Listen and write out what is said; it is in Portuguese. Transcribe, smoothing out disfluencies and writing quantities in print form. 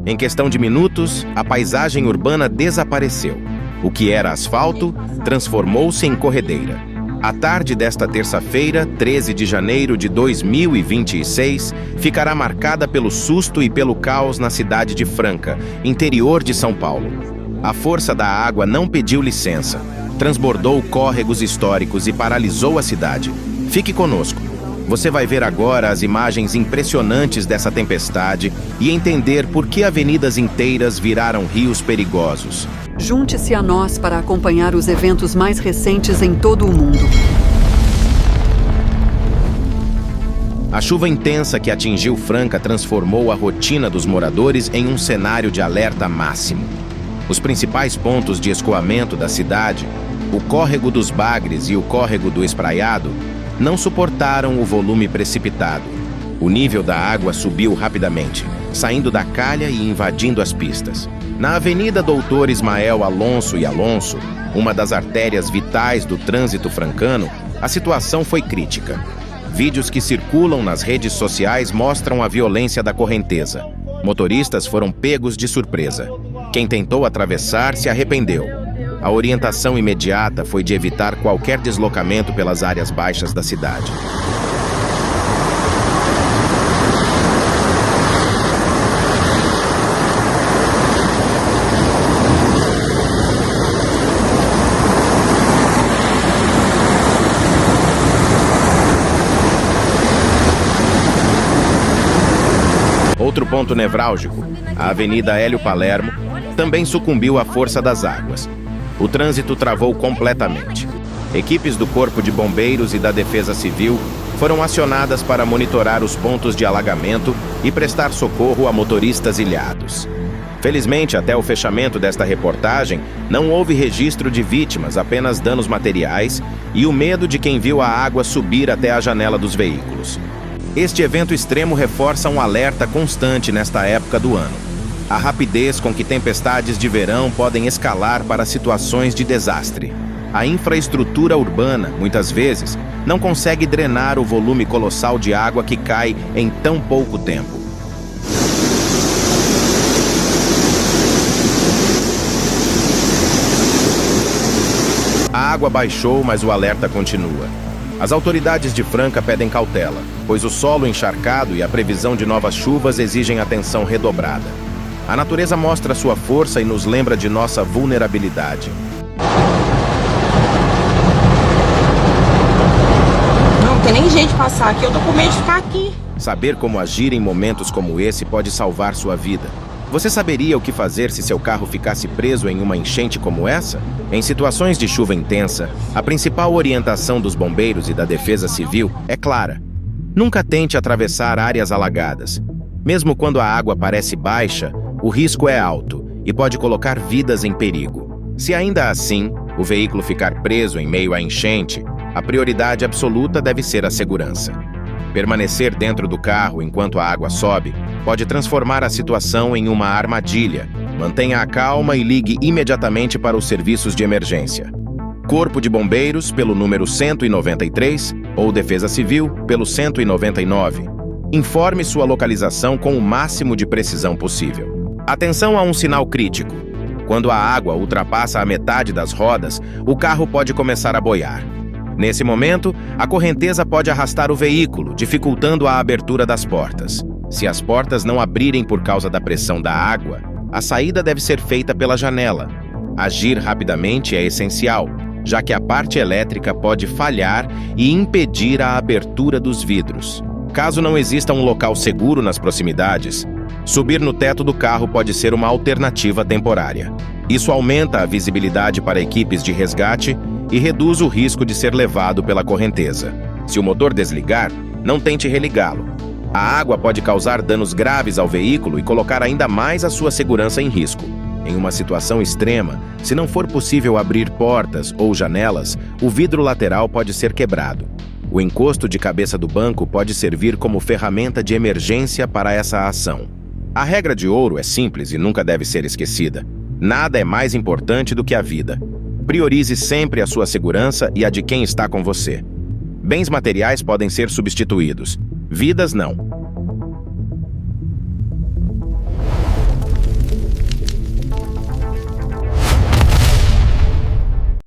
Em questão de minutos, a paisagem urbana desapareceu. O que era asfalto transformou-se em corredeira. A tarde desta terça-feira, 13 de janeiro de 2026, ficará marcada pelo susto e pelo caos na cidade de Franca, interior de São Paulo. A força da água não pediu licença, transbordou córregos históricos e paralisou a cidade. Fique conosco. Você vai ver agora as imagens impressionantes dessa tempestade e entender por que avenidas inteiras viraram rios perigosos. Junte-se a nós para acompanhar os eventos mais recentes em todo o mundo. A chuva intensa que atingiu Franca transformou a rotina dos moradores em um cenário de alerta máximo. Os principais pontos de escoamento da cidade, o Córrego dos Bagres e o Córrego do Espraiado, não suportaram o volume precipitado. O nível da água subiu rapidamente, saindo da calha e invadindo as pistas. Na Avenida Doutor Ismael Alonso e Alonso, uma das artérias vitais do trânsito francano, a situação foi crítica. Vídeos que circulam nas redes sociais mostram a violência da correnteza. Motoristas foram pegos de surpresa. Quem tentou atravessar se arrependeu. A orientação imediata foi de evitar qualquer deslocamento pelas áreas baixas da cidade. Outro ponto nevrálgico, a Avenida Hélio Palermo, também sucumbiu à força das águas. O trânsito travou completamente. Equipes do Corpo de Bombeiros e da Defesa Civil foram acionadas para monitorar os pontos de alagamento e prestar socorro a motoristas ilhados. Felizmente, até o fechamento desta reportagem, não houve registro de vítimas, apenas danos materiais e o medo de quem viu a água subir até a janela dos veículos. Este evento extremo reforça um alerta constante nesta época do ano. A rapidez com que tempestades de verão podem escalar para situações de desastre. A infraestrutura urbana, muitas vezes, não consegue drenar o volume colossal de água que cai em tão pouco tempo. A água baixou, mas o alerta continua. As autoridades de Franca pedem cautela, pois o solo encharcado e a previsão de novas chuvas exigem atenção redobrada. A natureza mostra sua força e nos lembra de nossa vulnerabilidade. Não tem nem jeito de passar aqui, eu tô com medo de ficar aqui. Saber como agir em momentos como esse pode salvar sua vida. Você saberia o que fazer se seu carro ficasse preso em uma enchente como essa? Em situações de chuva intensa, a principal orientação dos bombeiros e da Defesa Civil é clara. Nunca tente atravessar áreas alagadas. Mesmo quando a água parece baixa, o risco é alto e pode colocar vidas em perigo. Se ainda assim o veículo ficar preso em meio à enchente, a prioridade absoluta deve ser a segurança. Permanecer dentro do carro enquanto a água sobe pode transformar a situação em uma armadilha. Mantenha a calma e ligue imediatamente para os serviços de emergência. Corpo de Bombeiros pelo número 193 ou Defesa Civil pelo 199. Informe sua localização com o máximo de precisão possível. Atenção a um sinal crítico. Quando a água ultrapassa a metade das rodas, o carro pode começar a boiar. Nesse momento, a correnteza pode arrastar o veículo, dificultando a abertura das portas. Se as portas não abrirem por causa da pressão da água, a saída deve ser feita pela janela. Agir rapidamente é essencial, já que a parte elétrica pode falhar e impedir a abertura dos vidros. Caso não exista um local seguro nas proximidades, subir no teto do carro pode ser uma alternativa temporária. Isso aumenta a visibilidade para equipes de resgate e reduz o risco de ser levado pela correnteza. Se o motor desligar, não tente religá-lo. A água pode causar danos graves ao veículo e colocar ainda mais a sua segurança em risco. Em uma situação extrema, se não for possível abrir portas ou janelas, o vidro lateral pode ser quebrado. O encosto de cabeça do banco pode servir como ferramenta de emergência para essa ação. A regra de ouro é simples e nunca deve ser esquecida. Nada é mais importante do que a vida. Priorize sempre a sua segurança e a de quem está com você. Bens materiais podem ser substituídos. Vidas não.